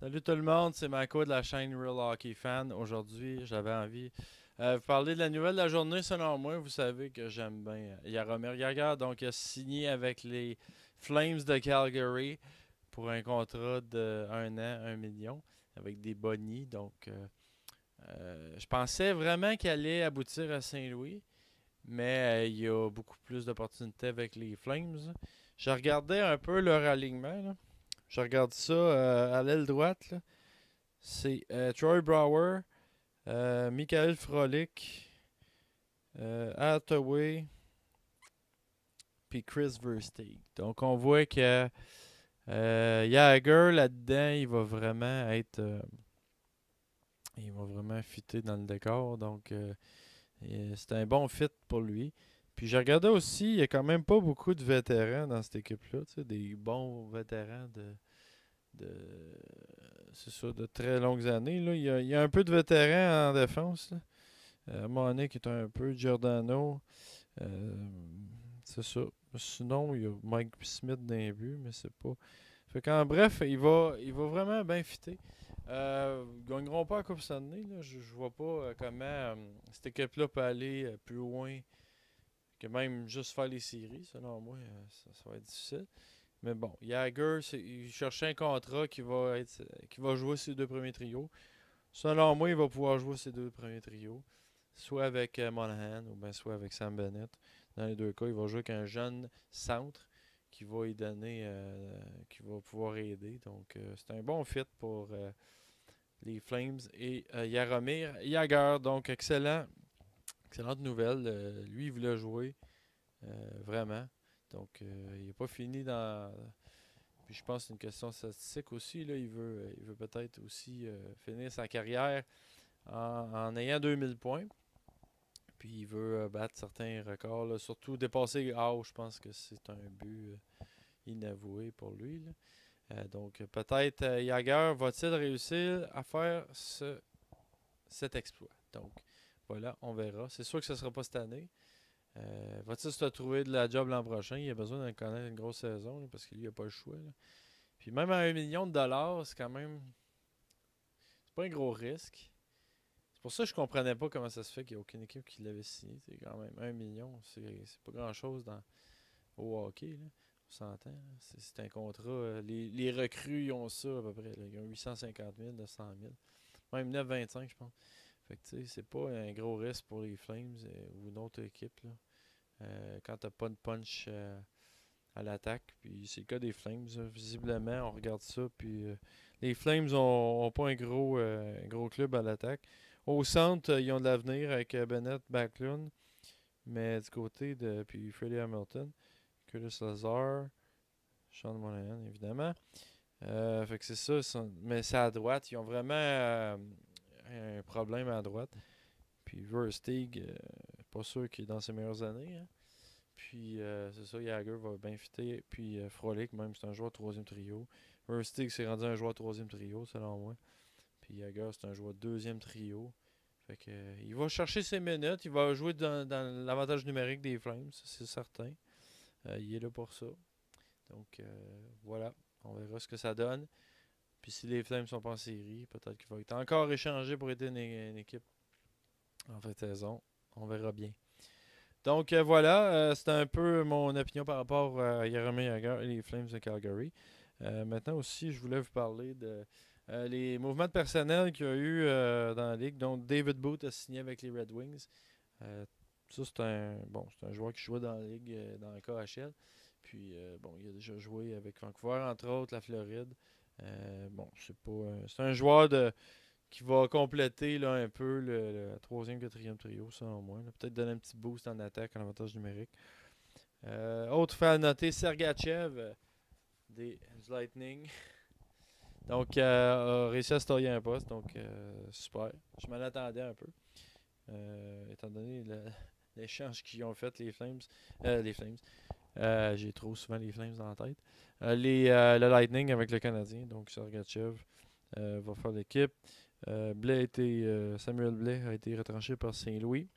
Salut tout le monde, c'est Marco de la chaîne Real Hockey Fan. Aujourd'hui, j'avais envie de vous parler de la nouvelle de la journée. Selon moi, vous savez que j'aime bien Jaromir Jagr. Donc, il a signé avec les Flames de Calgary pour un contrat de 1 an, 1 million, avec des bonnies. Donc, je pensais vraiment qu'il allait aboutir à Saint-Louis, mais il y a beaucoup plus d'opportunités avec les Flames. Je regardais un peu leur alignement, là. Je regarde ça à l'aile droite, là. C'est Troy Brower, Michael Frolik, Hathaway, puis Chris Versteeg. Donc on voit que Jagger là-dedans, il va vraiment fitter dans le décor. Donc c'est un bon fit pour lui. Puis j'ai regardé aussi, il n'y a quand même pas beaucoup de vétérans dans cette équipe-là, tu sais, des bons vétérans de c'est ça, de très longues années. Là. Il y a un peu de vétérans en défense. Là. Monik est un peu Giordano. Euh, c'est ça. Sinon, il y a Mike Smith dans les buts, mais c'est pas. Fait qu'en bref, il va vraiment bien fitter. Ils gagneront pas la Coupe Stanley. Là. Je vois pas comment cette équipe-là peut aller plus loin que même juste faire les séries. Selon moi, ça va être difficile. Mais bon, Jagger, il cherchait un contrat qui va jouer ses deux premiers trios. Selon moi, il va pouvoir jouer ses deux premiers trios. Soit avec Monahan ou bien soit avec Sam Bennett. Dans les deux cas, il va jouer avec un jeune centre qui va lui donner, qui va pouvoir aider. Donc, c'est un bon fit pour les Flames et Jaromir Jagr. Donc, excellente nouvelle. Lui, il voulait jouer vraiment. Donc, il n'est pas fini dans. Puis je pense que c'est une question statistique aussi. Là. Il veut peut-être aussi finir sa carrière en ayant 2000 points. Puis il veut battre certains records, là. Surtout dépasser Howe, je pense que c'est un but inavoué pour lui. Là. Donc peut-être Jagr va-t-il réussir à faire cet exploit. Donc voilà, on verra. C'est sûr que ce ne sera pas cette année. Va-t-il se retrouver de la job l'an prochain? Il a besoin de connaître une grosse saison là, parce qu'il n'a pas le choix. Là. Puis même à 1 million de dollars, c'est quand même. C'est pas un gros risque. C'est pour ça que je comprenais pas comment ça se fait qu'il n'y a aucune équipe qui l'avait signé. C'est quand même 1 million. C'est pas grand-chose au hockey. Là. On s'entend. C'est un contrat. Les recrues, ils ont ça à peu près. Là. Ils ont 850 000, 900 000. Même 925, je pense. Fait que tu sais, c'est pas un gros risque pour les Flames ou une autre équipe. Là. Quand t'as pas de punch à l'attaque. Puis c'est le cas des Flames. Là. Visiblement, on regarde ça. Puis les Flames ont pas un gros club à l'attaque. Au centre, ils ont de l'avenir avec Bennett, Backlund. Mais du côté de. Puis Freddie Hamilton, Curtis Lazar, Sean Monahan, évidemment. Fait que c'est ça. Mais c'est à droite. Ils ont vraiment un problème à droite. Puis Versteeg, pas sûr qu'il est dans ses meilleures années. Hein. Puis c'est ça, Jagger va bien fitter. Puis Frolic, même, c'est un joueur de troisième trio. Versteeg s'est rendu un joueur de troisième trio, selon moi. Puis Jagger, c'est un joueur de deuxième trio. Fait que, il va chercher ses minutes. Il va jouer dans l'avantage numérique des Flames, c'est certain. Il est là pour ça. Donc voilà, on verra ce que ça donne. Puis si les Flames sont pas en série, peut-être qu'il va être encore échangé pour aider une équipe en fin de saison. On verra bien. Donc voilà, c'était un peu mon opinion par rapport à Jaromir Jagr et les Flames de Calgary. Maintenant aussi, je voulais vous parler de les mouvements de personnel qu'il y a eu dans la ligue. Donc David Booth a signé avec les Red Wings. Ça, c'est un joueur qui jouait dans la ligue, dans le KHL. Puis, bon, il a déjà joué avec Vancouver, entre autres, la Floride. Bon, c'est pas. C'est un joueur qui va compléter là, un peu le troisième, quatrième trio, selon moi. Peut-être donner un petit boost en attaque en avantage numérique. Autre fait à noter, Sergachev du Lightning. Donc, a réussi à se tailler un poste. Donc, super. Je m'en attendais un peu. Étant donné l'échange qu'ils ont fait, les Flames. Les Flames. J'ai trop souvent les Flames dans la tête. Le Lightning avec le Canadien. Donc, Sergachev va faire l'équipe. Samuel Blais a été retranché par Saint-Louis,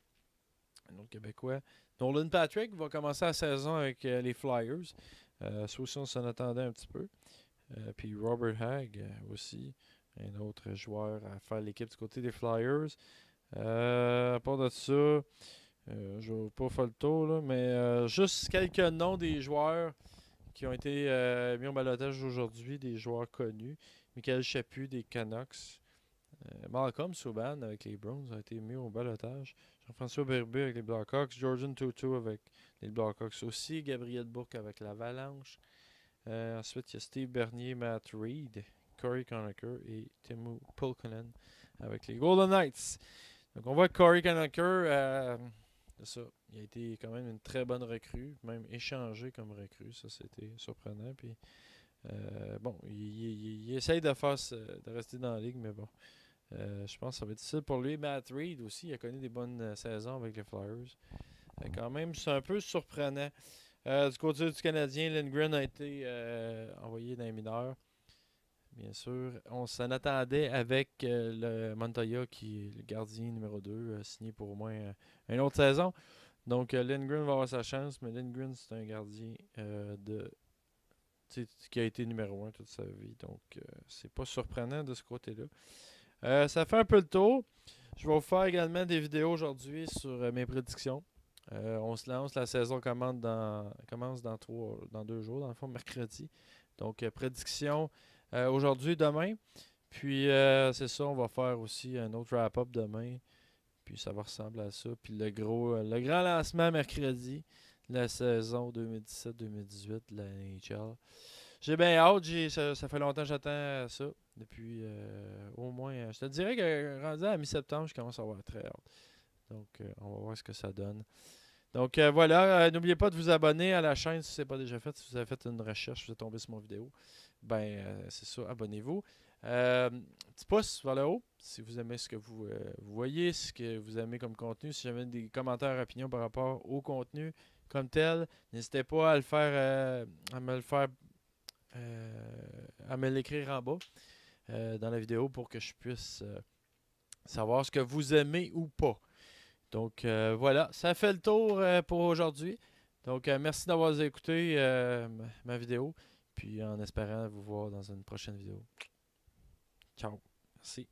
un autre Québécois. Nolan Patrick va commencer la saison avec les Flyers. Ça aussi, on s'en attendait un petit peu. Puis Robert Hagg aussi, un autre joueur à faire l'équipe du côté des Flyers. À part de ça, je vais pas faire le tour, là, mais juste quelques noms des joueurs qui ont été mis au balotage aujourd'hui, des joueurs connus. Michael Chaput des Canucks. Malcolm Subban avec les Browns a été mis au balotage. Jean-François Berbu avec les Blackhawks. Jordan Tutu avec les Blackhawks aussi. Gabriel Bourque avec l'Avalanche. Ensuite, il y a Steve Bernier, Matt Reed, Corey Conacher et Timo Pulkkinen avec les Golden Knights. Donc, on voit que Corey Conacher, c'est ça. Il a été quand même une très bonne recrue, même échangé comme recrue. Ça, c'était surprenant. Puis, bon, il essaye de rester dans la ligue, mais bon. Je pense que ça va être difficile pour lui. Matt Reed aussi, il a connu des bonnes saisons avec les Flyers. Quand même, c'est un peu surprenant. Du côté du Canadien, Lindgren a été envoyé dans les mineurs. Bien sûr, on s'en attendait avec le Montoya, qui est le gardien numéro 2, signé pour au moins une autre saison. Donc, Lindgren va avoir sa chance, mais Lindgren, c'est un gardien qui a été numéro 1 toute sa vie. Donc, c'est pas surprenant de ce côté-là. Ça fait un peu le tour. Je vais vous faire également des vidéos aujourd'hui sur mes prédictions. On se lance, la saison commence dans 2 jours, dans le fond, mercredi. Donc, prédiction aujourd'hui, demain. Puis, c'est ça, on va faire aussi un autre wrap-up demain. Puis, ça va ressembler à ça. Puis, le grand lancement mercredi de la saison 2017-2018 de la NHL. J'ai bien hâte. Ça fait longtemps que j'attends ça. Depuis au moins, je te dirais que rendu à mi-septembre, je commence à avoir très hâte. Donc, on va voir ce que ça donne. Donc, voilà. N'oubliez pas de vous abonner à la chaîne si ce n'est pas déjà fait. Si vous avez fait une recherche, vous êtes tombé sur mon vidéo, c'est ça, abonnez-vous. Petit pouce vers le haut si vous aimez ce que vous voyez, ce que vous aimez comme contenu. Si vous avez des commentaires, opinions par rapport au contenu comme tel, n'hésitez pas à me l'écrire en bas dans la vidéo pour que je puisse savoir ce que vous aimez ou pas. Donc voilà, ça fait le tour pour aujourd'hui. Donc merci d'avoir écouté ma vidéo. Puis en espérant vous voir dans une prochaine vidéo. Ciao. Merci.